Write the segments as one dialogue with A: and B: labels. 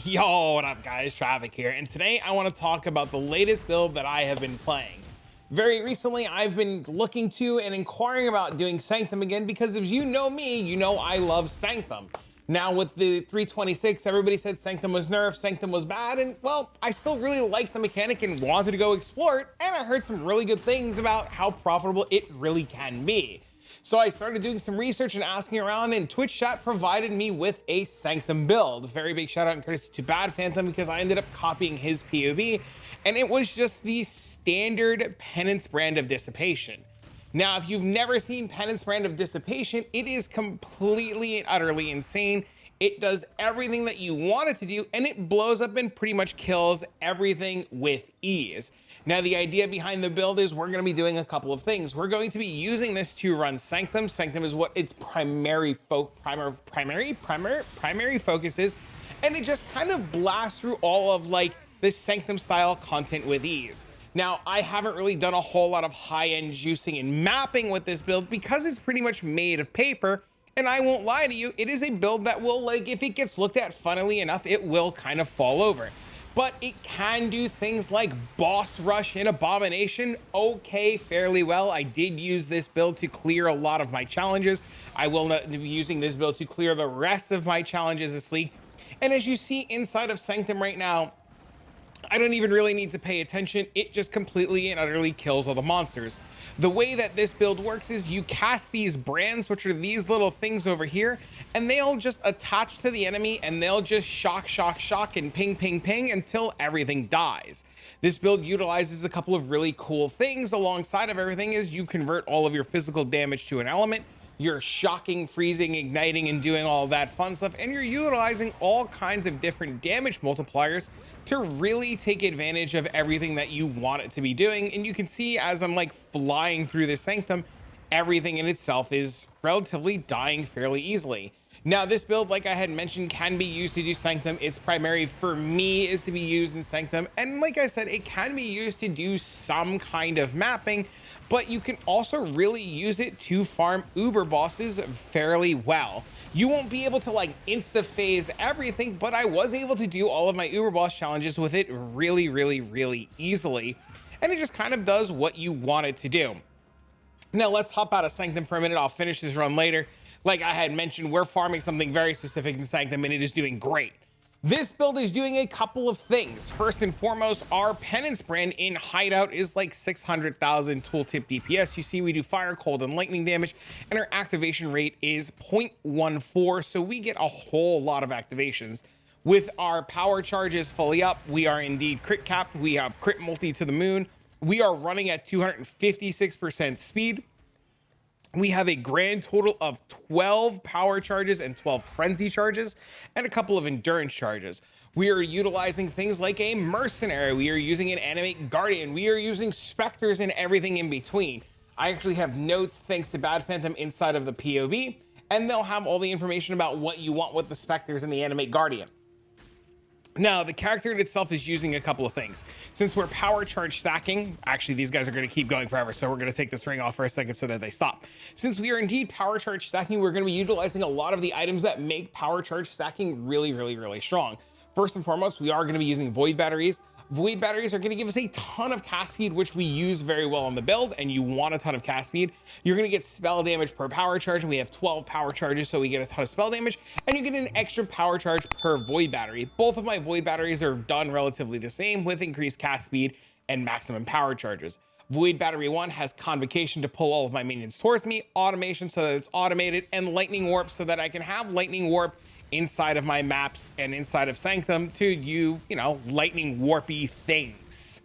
A: Yo, what up guys, Travic here, and today I want to talk about the latest build that I have been playing. Very recently, I've been looking to and inquiring about doing Sanctum again because if you know me, you know I love Sanctum. Now with the 3.26, everybody said Sanctum was nerfed, Sanctum was bad, and well, I still really liked the mechanic and wanted to go explore it, and I heard some really good things about how profitable it really can be. So I started doing some research and asking around, and Twitch chat provided me with a Sanctum build. Very big shout out and courtesy to Bad Phantom because I ended up copying his POV, and it was just the standard Penance Brand of Dissipation. Now, if you've never seen Penance Brand of Dissipation, it is completely and utterly insane. It does everything that you want it to do, and it blows up and pretty much kills everything with ease. Now, the idea behind the build is we're going to be doing a couple of things. We're going to be using this to run Sanctum. Sanctum is what its primary focus is, and it just kind of blasts through all of like this Sanctum style content with ease. Now, I haven't really done a whole lot of high-end juicing and mapping with this build because it's pretty much made of paper. And I won't lie to you, it is a build that will, like, if it gets looked at funnily enough, it will kind of fall over. But it can do things like boss rush and abomination okay fairly well. I did use this build to clear a lot of my challenges. I will not be using this build to clear the rest of my challenges this league. And as you see inside of Sanctum right now, I don't even really need to pay attention. It just completely and utterly kills all the monsters. The way that this build works is you cast these brands, which are these little things over here, and they'll just attach to the enemy and they'll just shock, and ping until everything dies. This build utilizes a couple of really cool things. Alongside of everything is you convert all of your physical damage to an element. You're shocking, freezing, igniting, and doing all that fun stuff, and you're utilizing all kinds of different damage multipliers to really take advantage of everything that you want it to be doing. And you can see as I'm like flying through this Sanctum, everything in itself is relatively dying fairly easily. Now, this build, like I had mentioned, can be used to do Sanctum. Its primary for me is to be used in Sanctum, and like I said, it can be used to do some kind of mapping, but you can also really use it to farm uber bosses fairly well. You won't be able to like insta phase everything, but I was able to do all of my uber boss challenges with it really easily, and it just kind of does what you want it to do. Now let's hop out of Sanctum for a minute. I'll finish this run later. Like I had mentioned, we're farming something very specific in Sanctum, and it is doing great. This build is doing a couple of things. First and foremost, our Penance brand in Hideout is like 600,000 tooltip DPS. You see we do fire, cold, and lightning damage, and our activation rate is 0.14, so we get a whole lot of activations. With our power charges fully up, we are indeed crit capped. We have crit multi to the moon. We are running at 256% speed. We have a grand total of 12 power charges and 12 frenzy charges and a couple of endurance charges. We are utilizing things like a mercenary. We are using an animate guardian. We are using specters and everything in between. I actually have notes thanks to Bad Phantom inside of the POV, and they'll have all the information about what you want with the specters and the animate guardian. Now, the character in itself is using a couple of things. Since we're power charge stacking, actually these guys are going to keep going forever, so we're going to take this ring off for a second so that they stop. Since we are indeed power charge stacking, we're going to be utilizing a lot of the items that make power charge stacking really strong. First and foremost, we are going to be using void batteries. Void batteries are going to give us a ton of cast speed, which we use very well on the build, and you want a ton of cast speed. You're going to get spell damage per power charge, and we have 12 power charges, so we get a ton of spell damage, and you get an extra power charge per void battery. Both of my void batteries are done relatively the same with increased cast speed and maximum power charges. Void battery 1 has convocation to pull all of my minions towards me, automation so that it's automated, and lightning warp so that I can have lightning warp inside of my maps and inside of Sanctum to you know, lightning warpy things,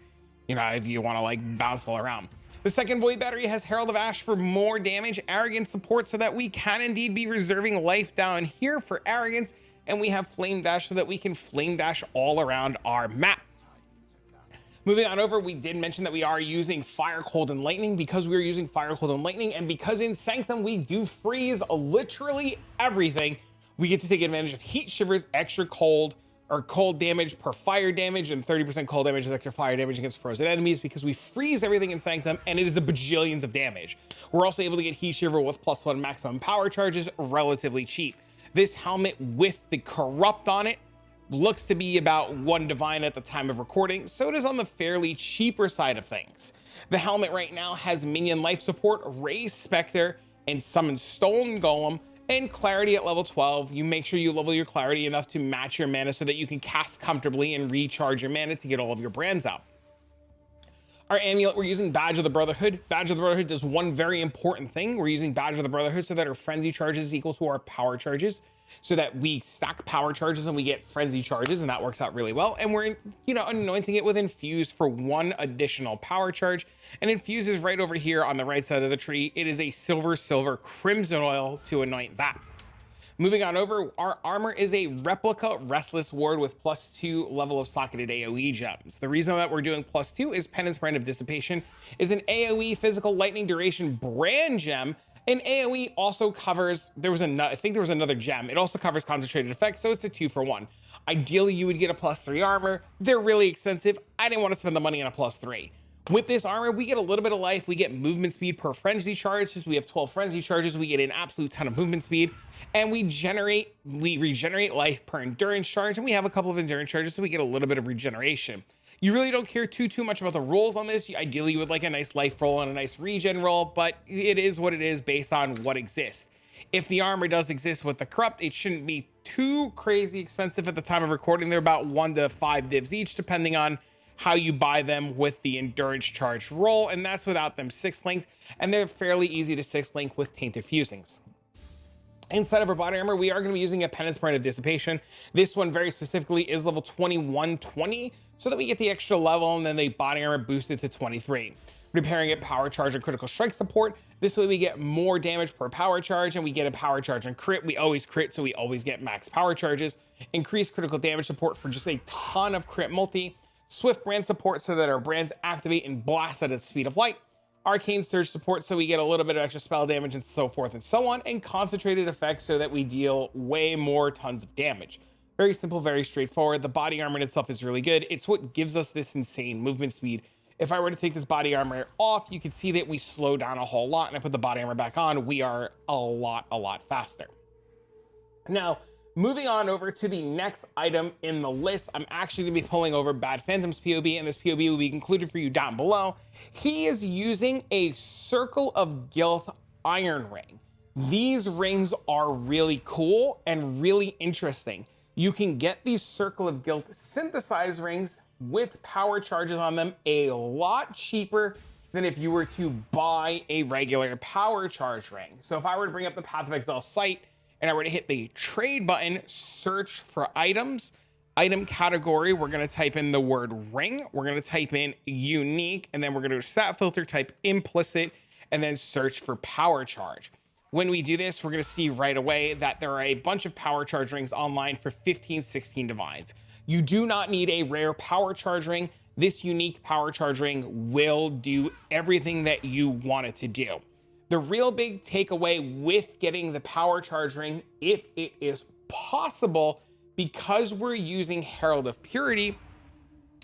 A: you know, if you want to like bounce all around. The second void battery has Herald of Ash for more damage, arrogance support so that we can indeed be reserving life down here for arrogance, and we have flame dash so that we can flame dash all around our map. Moving on over, we did mention that we are using fire, cold, and lightning. Because we are using fire, cold, and lightning, and because in Sanctum we do freeze literally everything, we get to take advantage of heat shivers, extra cold or cold damage per fire damage, and 30% cold damage is extra fire damage against frozen enemies because we freeze everything in Sanctum, and it is a bajillions of damage. We're also able to get heat shiver with +1 maximum power charges relatively cheap. This helmet with the corrupt on it looks to be about 1 divine at the time of recording, so it is on the fairly cheaper side of things. The helmet right now has minion life support, Raise Spectre, and Summon Stone Golem, and clarity at level 12. You make sure you level your clarity enough to match your mana so that you can cast comfortably and recharge your mana to get all of your brands out. Our amulet, we're using Badge of the Brotherhood. Badge of the Brotherhood does one very important thing. We're using Badge of the Brotherhood so that our frenzy charges is equal to our power charges, so that we stack power charges and we get frenzy charges, and that works out really well. And we're, anointing it with Infuse for 1 additional power charge. And Infuse is right over here on the right side of the tree. It is a silver crimson oil to anoint that. Moving on over, our armor is a replica Restless Ward with +2 level of socketed AoE gems. The reason that we're doing +2 is Penance Brand of Dissipation is an AoE physical lightning duration brand gem, and AoE also covers, I think there was another gem. It also covers concentrated effects, so it's a 2 for 1. Ideally, you would get a +3 armor. They're really expensive. I didn't want to spend the money on a +3. With this armor, we get a little bit of life. We get movement speed per frenzy charge. Since we have 12 frenzy charges, we get an absolute ton of movement speed. And we regenerate life per endurance charge, and we have a couple of endurance charges, so we get a little bit of regeneration. You really don't care too much about the rolls on this. Ideally, you would like a nice life roll and a nice regen roll, but it is what it is based on what exists. If the armor does exist with the corrupt, it shouldn't be too crazy expensive at the time of recording. They're about 1 to 5 divs each, depending on how you buy them with the endurance charge roll, and that's without them 6 length, and they're fairly easy to 6 length with tainted fusings. Inside of our body armor, we are going to be using a Penance Brand of Dissipation. This one very specifically is level 2120, so that we get the extra level, and then the body armor boosted to 23. Repairing it, power charge, and critical strike support. This way we get more damage per power charge, and we get a power charge and crit. We always crit, so we always get max power charges. Increased critical damage support for just a ton of crit multi. Swift brand support so that our brands activate and blast at the speed of light. Arcane surge support so we get a little bit of extra spell damage and so forth and so on. And concentrated effects so that we deal way more tons of damage. Very simple, very straightforward. The body armor in itself is really good. It's what gives us this insane movement speed. If I were to take this body armor off, you could see that we slow down a whole lot, and I put the body armor back on, we are a lot faster. Now, moving on over to the next item in the list, I'm actually going to be pulling over Bad Phantom's POB, and this POB will be included for you down below. He is using a Circle of Guilt Iron Ring. These rings are really cool and really interesting. You can get these Circle of Guilt synthesized rings with power charges on them a lot cheaper than if you were to buy a regular power charge ring. So if I were to bring up the Path of Exile site, and I were to hit the trade button, search for items, item category, we're going to type in the word ring, we're going to type in unique, and then we're going to stat filter, type implicit, and then search for power charge. When we do this, we're going to see right away that there are a bunch of power charge rings online for 15, 16 divines. You do not need a rare power charge ring. This unique power charge ring will do everything that you want it to do. The real big takeaway with getting the power charge ring, if it is possible, because we're using Herald of Purity,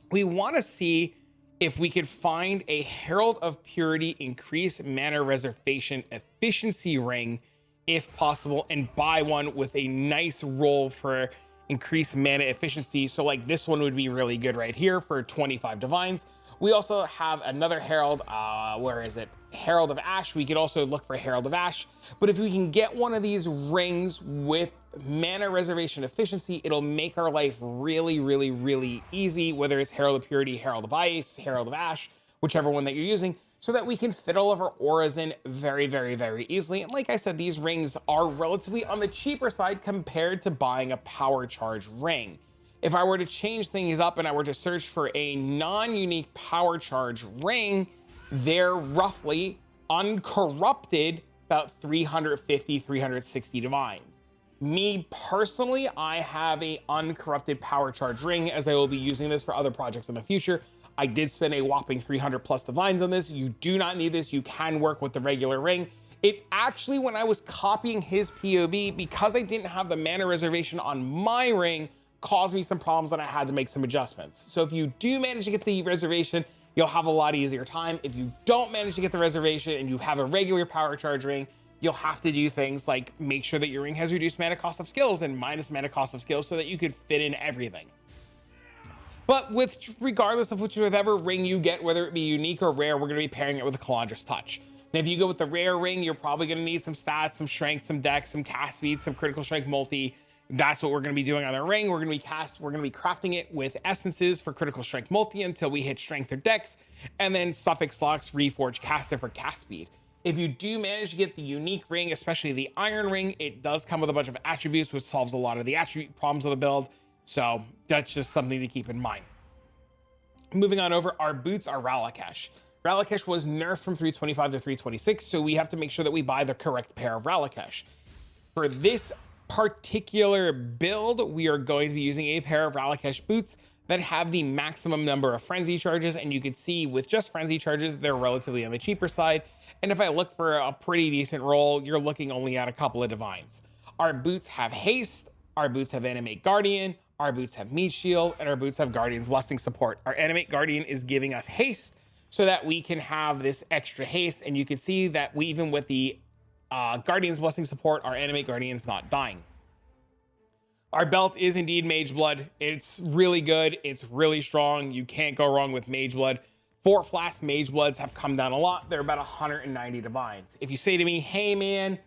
A: we want to see if we could find a Herald of Purity increase mana reservation efficiency ring, if possible, and buy one with a nice roll for increased mana efficiency. So like this one would be really good right here for 25 divines. We also have another Herald, where is it? Herald of Ash. We could also look for Herald of Ash. But if we can get one of these rings with mana reservation efficiency, it'll make our life really easy, whether it's Herald of Purity, Herald of Ice, Herald of Ash, whichever one that you're using, so that we can fit all of our auras in very easily. And like I said, these rings are relatively on the cheaper side compared to buying a power charge ring. If I were to change things up and I were to search for a non-unique power charge ring, they're roughly uncorrupted about 350, 360 divines. Me personally, I have a uncorrupted power charge ring, as I will be using this for other projects in the future. I did spend a whopping 300 plus divines on this. You do not need this. You can work with the regular ring. It actually, when I was copying his POB, because I didn't have the mana reservation on my ring, caused me some problems and I had to make some adjustments. So if you do manage to get the reservation, you'll have a lot easier time. If you don't manage to get the reservation and you have a regular power charge ring, you'll have to do things like make sure that your ring has reduced mana cost of skills and minus mana cost of skills so that you could fit in everything. But regardless of whichever ring you get, whether it be unique or rare, we're going to be pairing it with a Calandra's Touch. And if you go with the rare ring, you're probably going to need some stats, some strength, some dex, some cast speed, some critical strength multi. That's what we're going to be doing on the ring. We're going to be crafting it with essences for critical strength multi until we hit strength or dex, and then suffix locks reforge caster for cast speed. If you do manage to get the unique ring, especially the iron ring, it does come with a bunch of attributes, which solves a lot of the attribute problems of the build. So that's just something to keep in mind. Moving on over, our boots are Ralakesh. Ralakesh was nerfed from 325 to 326, so we have to make sure that we buy the correct pair of Ralakesh. For this particular build, we are going to be using a pair of Ralakesh boots that have the maximum number of frenzy charges, and you can see with just frenzy charges, they're relatively on the cheaper side. And if I look for a pretty decent roll, you're looking only at a couple of divines. Our boots have haste, our boots have animate guardian, our boots have meat shield, and our boots have guardian's blessing support. Our animate guardian is giving us haste so that we can have this extra haste, and you can see that we, even with the guardian's blessing support, our animate guardian's not dying. Our belt is indeed Mage Blood. It's really good. It's really strong. You can't go wrong with Mage Blood. 4 Flask Mage Bloods have come down a lot. They're about 190 divines. If you say to me, hey man,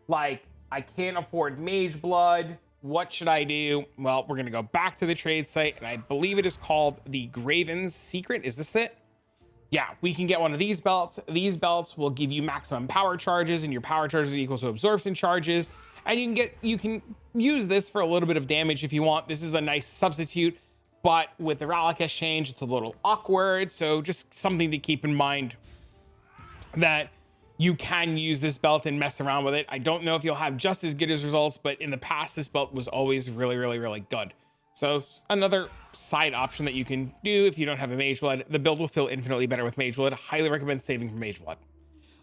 A: like I can't afford Mage Blood, what should I do? Well, we're gonna go back to the trade site, and I believe it is called the Graven's Secret. Is this it? Yeah, we can get one of these belts. These belts will give you maximum power charges, and your power charges are equal to absorption charges. And you can use this for a little bit of damage if you want. This is a nice substitute, but with the Ralakesh change, it's a little awkward. So just something to keep in mind, that you can use this belt and mess around with it. I don't know if you'll have just as good as results, but in the past, this belt was always really, really, really good. So another side option that you can do if you don't have a Mage Blood. The build will feel infinitely better with Mage Blood. Highly recommend saving for Mage Blood.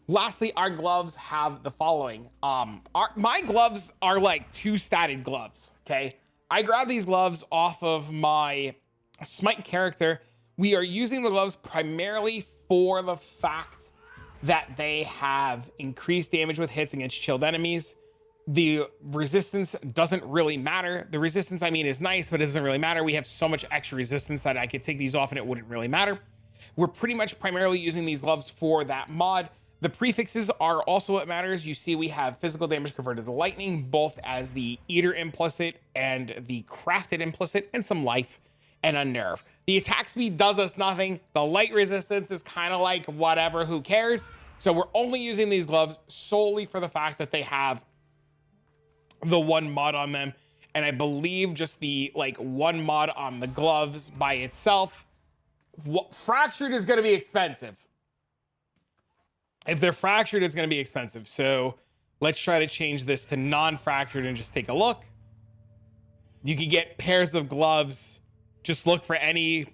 A: Lastly, our gloves have the following. My gloves are like 2-statted gloves, okay? I grabbed these gloves off of my Smite character. We are using the gloves primarily for the fact that they have increased damage with hits against chilled enemies. The resistance doesn't really matter. The resistance, I mean, is nice, but it doesn't really matter. We have so much extra resistance that I could take these off and it wouldn't really matter. We're pretty much primarily using these gloves for that mod. The prefixes are also what matters. You see we have physical damage converted to lightning, both as the eater implicit and the crafted implicit, and some life and unnerve. The attack speed does us nothing. The light resistance is kind of like whatever, who cares? So we're only using these gloves solely for the fact that they have the one mod on them. And I believe just the one mod on the gloves by itself. Fractured is going to be expensive. If they're fractured, it's going to be expensive. So let's try to change this to non-fractured and just take a look. You can get pairs of gloves. Just look for any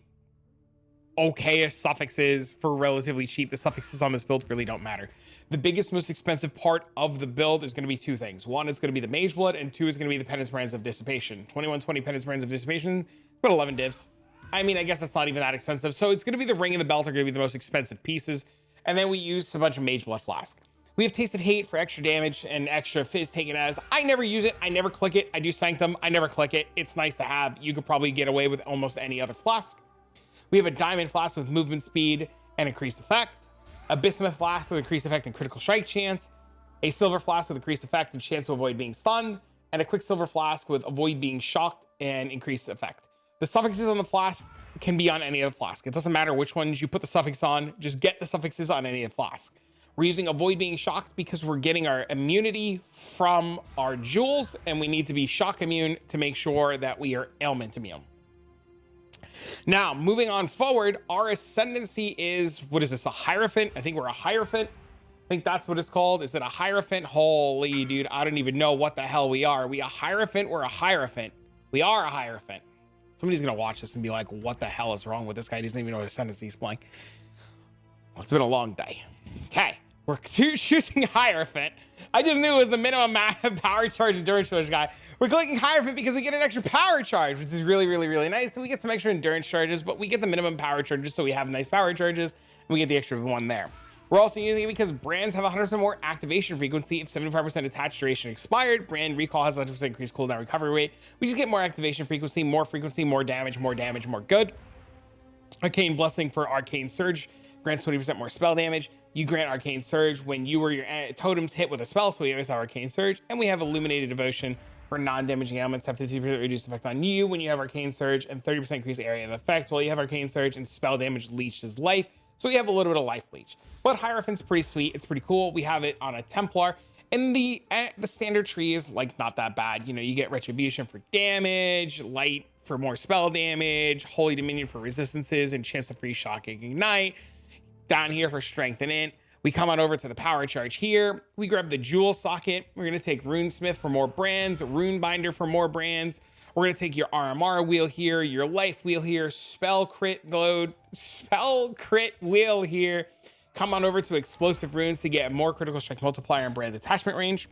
A: okay suffixes for relatively cheap. The suffixes on this build really don't matter. The biggest, most expensive part of the build is going to be 2 things. 1 is going to be the Mage Blood, and 2 is going to be the Penance Brands of Dissipation. 2120 Penance Brands of Dissipation, about 11 divs. I mean, I guess that's not even that expensive. So it's going to be the ring and the belt are going to be the most expensive pieces. And then we use a bunch of Mage Blood Flask. We have Taste of Hate for extra damage and extra fizz taken as. I never use it. I never click it. I do Sanctum. I never click it. It's nice to have. You could probably get away with almost any other flask. We have a Diamond Flask with movement speed and increased effect. A Bismuth Flask with increased effect and critical strike chance. A Silver Flask with increased effect and chance to avoid being stunned. And a Quicksilver Flask with avoid being shocked and increased effect. The suffixes on the flask can be on any of the flask. It doesn't matter which ones you put the suffix on, just get the suffixes on any of the flask. We're using avoid being shocked because we're getting our immunity from our jewels, and we need to be shock immune to make sure that we are ailment immune. Now, moving on forward, our ascendancy is, what is this, a Hierophant? I think we're a Hierophant. I think that's what it's called. Is it a Hierophant? Holy dude, I don't even know what the hell we are. We a Hierophant? We're a Hierophant. We are a Hierophant. Somebody's gonna watch this and be like, what the hell is wrong with this guy? He doesn't even know what ascendancy is playing. Well, it's been a long day. Okay, we're choosing Hierophant. I just knew it was the minimum power charge endurance charge guy. We're clicking Hierophant because we get an extra power charge, which is really, really, really nice. So we get some extra endurance charges, but we get the minimum power charges, so we have nice power charges, and we get the extra one there. We're also using it because brands have 100% more activation frequency if 75% attached duration expired. Brand recall has 100% increased cooldown recovery rate. We just get more activation frequency, more damage, more good. Arcane Blessing for Arcane Surge grants 20% more spell damage. You grant Arcane Surge when you or your totems hit with a spell, so we always have Arcane Surge. And we have Illuminated Devotion for non-damaging elements, have 50% reduced effect on you when you have Arcane Surge, and 30% increased area of effect while you have Arcane Surge, and spell damage leeches life. So we have a little bit of life leech. But Hierophant's pretty sweet. It's pretty cool. We have it on a Templar. And the standard tree is like not that bad. You know, you get Retribution for damage, Light for more spell damage, Holy Dominion for resistances, and chance to free shock and ignite. Down here for strength and int. We come on over to the power charge here. We grab the jewel socket. We're going to take Runesmith for more brands, Rune Binder for more brands. We're going to take your RMR wheel here, your life wheel here, spell crit wheel here. Come on over to explosive runes to get more critical strike multiplier and brand attachment range.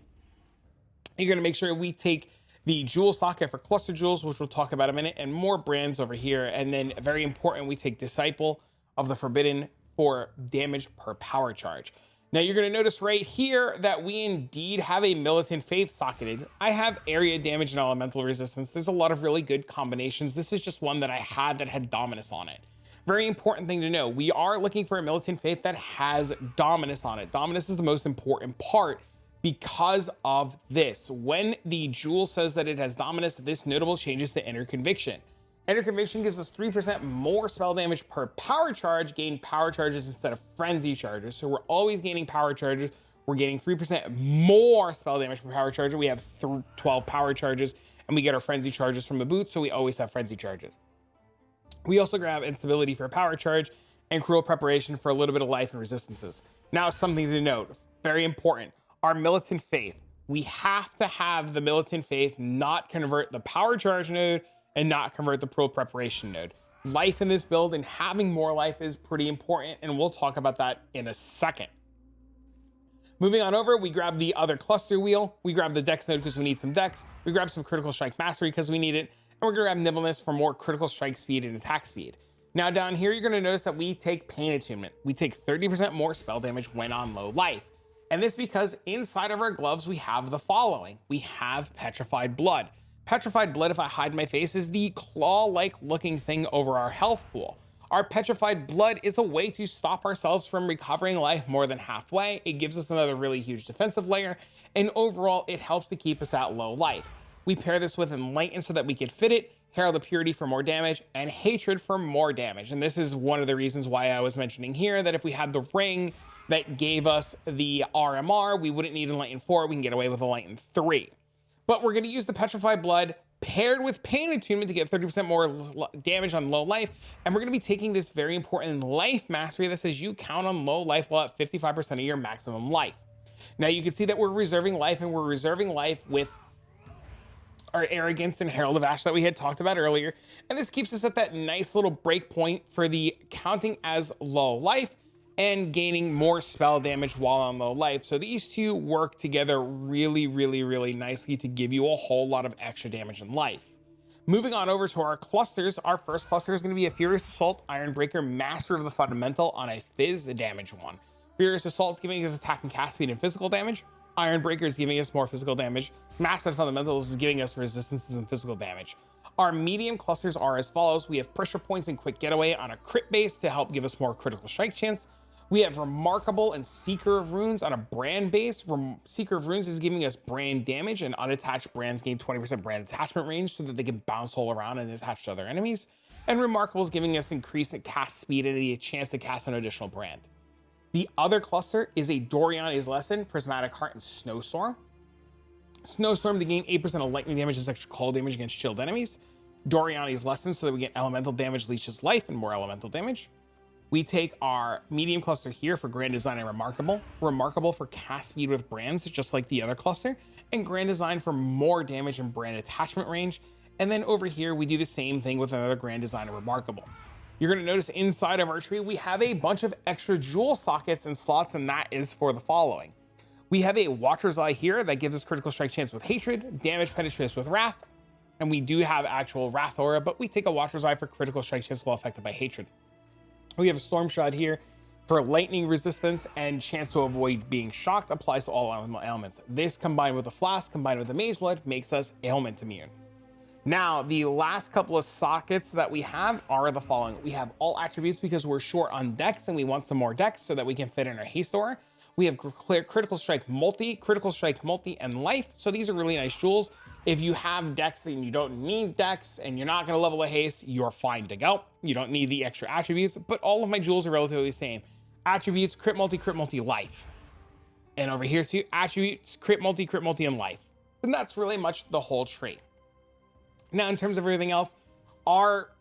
A: You're going to make sure we take the jewel socket for cluster jewels, which we'll talk about in a minute, and more brands over here. And then very important, we take Disciple of the Forbidden for damage per power charge. Now you're going to notice right here that we indeed have a Militant Faith socketed. I have area damage and elemental resistance. There's a lot of really good combinations. This is just one that I had that had Dominus on it. Very important thing to know. We are looking for a Militant Faith that has Dominus on it. Dominus is the most important part because of this. When the jewel says that it has Dominus, this notable changes to Inner Conviction. Inner Conviction gives us 3% more spell damage per power charge, gain power charges instead of frenzy charges. So we're always gaining power charges. We're getting 3% more spell damage per power charge. We have 12 power charges, and we get our frenzy charges from the boot, so we always have frenzy charges. We also grab Instability for a power charge and Cruel Preparation for a little bit of life and resistances. Now, something to note, very important, our Militant Faith. We have to have the Militant Faith not convert the power charge node and not convert the Cruel Preparation node. Life in this build and having more life is pretty important, and we'll talk about that in a second. Moving on over, we grab the other cluster wheel. We grab the Dex node because we need some Dex. We grab some Critical Strike Mastery because we need it. And we're gonna grab Nimbleness for more critical strike speed and attack speed. Now down here, you're gonna notice that we take Pain Attunement. We take 30% more spell damage when on low life. And this because inside of our gloves, we have the following. We have Petrified Blood. Petrified Blood, if I hide my face, is the claw-like looking thing over our health pool. Our Petrified Blood is a way to stop ourselves from recovering life more than halfway. It gives us another really huge defensive layer, and overall, it helps to keep us at low life. We pair this with Enlighten so that we can fit it, Herald of Purity for more damage, and Hatred for more damage. And this is one of the reasons why I was mentioning here that if we had the ring that gave us the RMR, we wouldn't need Enlighten 4, we can get away with Enlighten 3. But we're going to use the Petrified Blood paired with Pain Attunement to get 30% more damage on low life. And we're going to be taking this very important life mastery that says you count on low life while at 55% of your maximum life. Now you can see that we're reserving life, and we're reserving life with our Arrogance and Herald of Ash that we had talked about earlier. And this keeps us at that nice little break point for the counting as low life and gaining more spell damage while on low life. So these two work together really, really, really nicely to give you a whole lot of extra damage in life. Moving on over to our clusters, our first cluster is going to be a Furious Assault, Ironbreaker, Master of the Fundamental on a Fizz damage one. Furious Assault is giving us attack and cast speed and physical damage. Ironbreaker is giving us more physical damage. Master of Fundamentals is giving us resistances and physical damage. Our medium clusters are as follows. We have Pressure Points and Quick Getaway on a crit base to help give us more critical strike chance. We have Remarkable and Seeker of Runes on a brand base. Seeker of Runes is giving us brand damage, and unattached brands gain 20% brand attachment range so that they can bounce all around and attach to other enemies. And Remarkable is giving us increased cast speed and a chance to cast an additional brand. The other cluster is a Doriani's Lesson, Prismatic Heart, and Snowstorm. Snowstorm to gain 8% of lightning damage and extra cold damage against chilled enemies. Doriani's Lesson so that we get elemental damage, leeches life, and more elemental damage. We take our medium cluster here for Grand Design and Remarkable. Remarkable for cast speed with brands, just like the other cluster. And Grand Design for more damage and brand attachment range. And then over here, we do the same thing with another Grand Design and Remarkable. You're going to notice inside of our tree, we have a bunch of extra jewel sockets and slots, and that is for the following. We have a Watcher's Eye here that gives us critical strike chance with Hatred, damage penetrates with Wrath, and we do have actual Wrath aura, but we take a Watcher's Eye for critical strike chance while affected by Hatred. We have a Storm Shot here For lightning resistance and chance to avoid being shocked applies to all elements. This combined with the flask, combined with the mage blood, makes us ailment immune. Now, the last couple of sockets that we have are the following. We have all attributes because we're short on dex and we want some more dex so that we can fit in our haste aura. We have critical strike multi, and life. So these are really nice jewels. If you have dex and you don't need dex and you're not going to level a haste, you're fine to go. You don't need the extra attributes, but all of my jewels are relatively the same. Attributes, crit multi, life. And over here too, attributes, crit multi, and life. And that's really much the whole tree. Now, in terms of everything else, our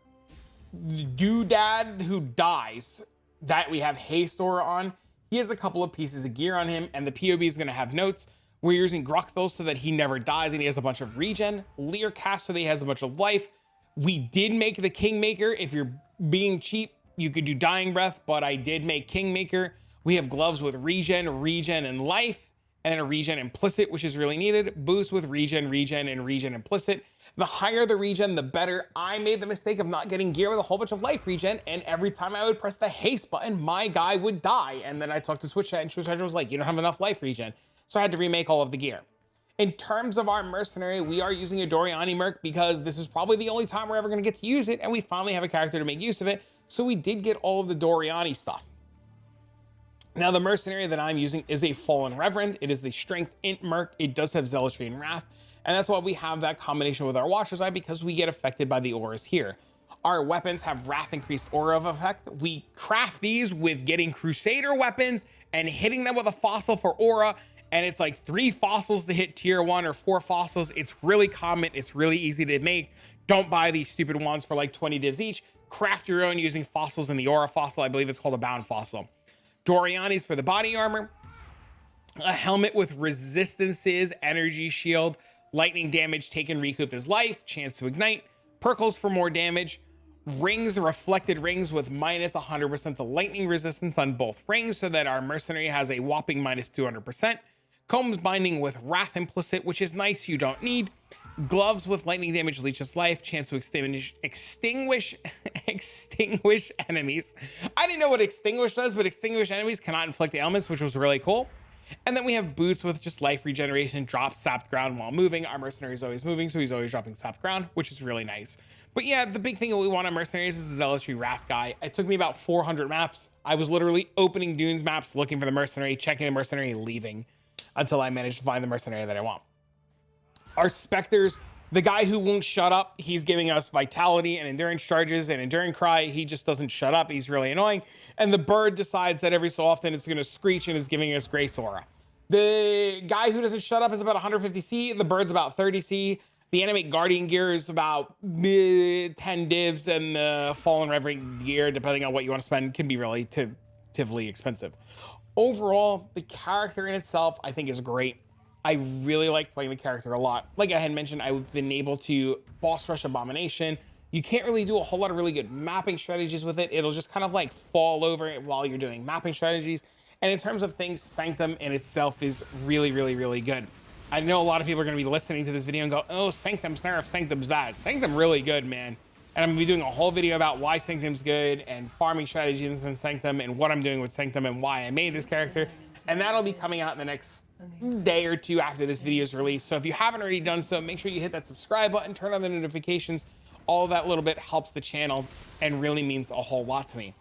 A: doodad who dies that we have haste aura on, he has a couple of pieces of gear on him, and the POB is going to have notes. We're using Gruckthos so that he never dies and he has a bunch of regen. Lear cast so that he has a bunch of life. We did make the Kingmaker. If you're being cheap, you could do Dying Breath, but I did make Kingmaker. We have gloves with regen, and life, and then a regen implicit, which is really needed. Boots with regen, and regen implicit. The higher the regen, the better. I made the mistake of not getting gear with a whole bunch of life regen, and every time I would press the haste button, my guy would die. And then I talked to Twitch chat, and Twitch chat was like, you don't have enough life regen. So I had to remake all of the gear. In terms of our mercenary, we are using a Doriani Merc because this is probably the only time we're ever going to get to use it, and we finally have a character to make use of it. So we did get all of the Doriani stuff. Now, the mercenary that I'm using is a Fallen Reverend. It is the Strength Int Merc. It does have Zealotry and Wrath, and that's why we have that combination with our Watcher's Eye, because we get affected by the auras here. Our weapons have Wrath increased aura of effect. We craft these with getting Crusader weapons and hitting them with a fossil for aura, and it's like 3 fossils to hit tier 1 or 4 fossils. It's really common. It's really easy to make. Don't buy these stupid ones for like 20 divs each. Craft your own using fossils in the aura fossil. I believe it's called a bound fossil. Doriani's for the body armor. A helmet with resistances, energy shield, lightning damage taken recouped as life, chance to ignite, Perkles for more damage, rings, reflected rings with minus 100% to lightning resistance on both rings so that our mercenary has a whopping minus 200%. Combs binding with wrath implicit, which is nice, you don't need. Gloves with lightning damage leeches life, chance to extinguish enemies. I didn't know what extinguish does, but extinguish enemies cannot inflict ailments, which was really cool. And then we have boots with just life regeneration, drop sapped ground while moving. Our mercenary is always moving, so he's always dropping sapped ground, which is really nice. But yeah, the big thing that we want on mercenaries is the Zealotry Wrath guy. It took me about 400 maps. I was literally opening Dunes maps, looking for the mercenary, checking the mercenary, leaving until I managed to find the mercenary that I want. Our Spectres, the guy who won't shut up, he's giving us vitality and endurance charges and enduring cry. He just doesn't shut up. He's really annoying. And the bird decides that every so often it's going to screech and is giving us grace aura. The guy who doesn't shut up is about 150C. The bird's about 30C. The animate guardian gear is about 10 divs, and the fallen reverend gear, depending on what you want to spend, can be relatively expensive. Overall, the character in itself, I think, is great. I really like playing the character a lot. Like I had mentioned, I've been able to boss rush Abomination. You can't really do a whole lot of really good mapping strategies with it. It'll just kind of like fall over while you're doing mapping strategies. And in terms of things, Sanctum in itself is really, really, really good. I know a lot of people are going to be listening to this video and go, oh, Sanctum's nerf, Sanctum's bad. Sanctum really good, man. And I'm going to be doing a whole video about why Sanctum's good and farming strategies in Sanctum and what I'm doing with Sanctum and why I made this character. And that'll be coming out in the next day or two after this video is released. So if you haven't already done so, make sure you hit that subscribe button, turn on the notifications. All of that little bit helps the channel and really means a whole lot to me.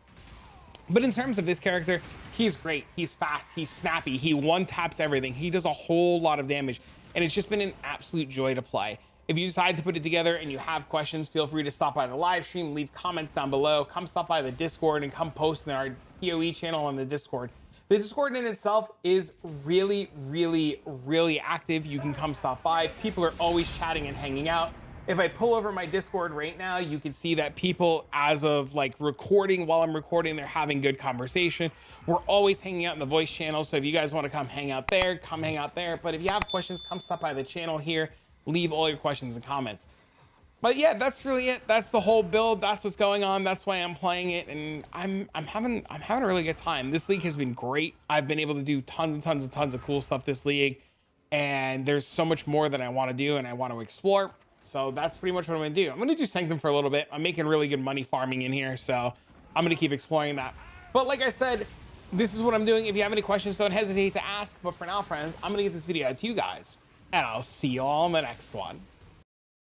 A: But in terms of this character, he's great. He's fast. He's snappy. He one-taps everything. He does a whole lot of damage. And it's just been an absolute joy to play. If you decide to put it together and you have questions, feel free to stop by the live stream, leave comments down below, come stop by the Discord, and come post in our POE channel on the Discord. The Discord in itself is really, really, really active. You can come stop by. People are always chatting and hanging out. If I pull over my Discord right now, you can see that people, as of like recording, while I'm recording, they're having good conversation. We're always hanging out in the voice channel. So if you guys want to come hang out there, come hang out there. But if you have questions, come stop by the channel here. Leave all your questions and comments. But yeah, that's really it. That's the whole build. That's what's going on. That's why I'm playing it, and I'm having a really good time. This league has been great. I've been able to do tons of cool stuff this league, and there's so much more that I want to do and I want to explore. So that's pretty much what I'm gonna do. I'm gonna do Sanctum for a little bit. I'm making really good money farming in here, so I'm gonna keep exploring that. But like I said, this is what I'm doing. If you have any questions, don't hesitate to ask. But for now, friends, I'm gonna get this video out to you guys, and I'll see you all in the next one.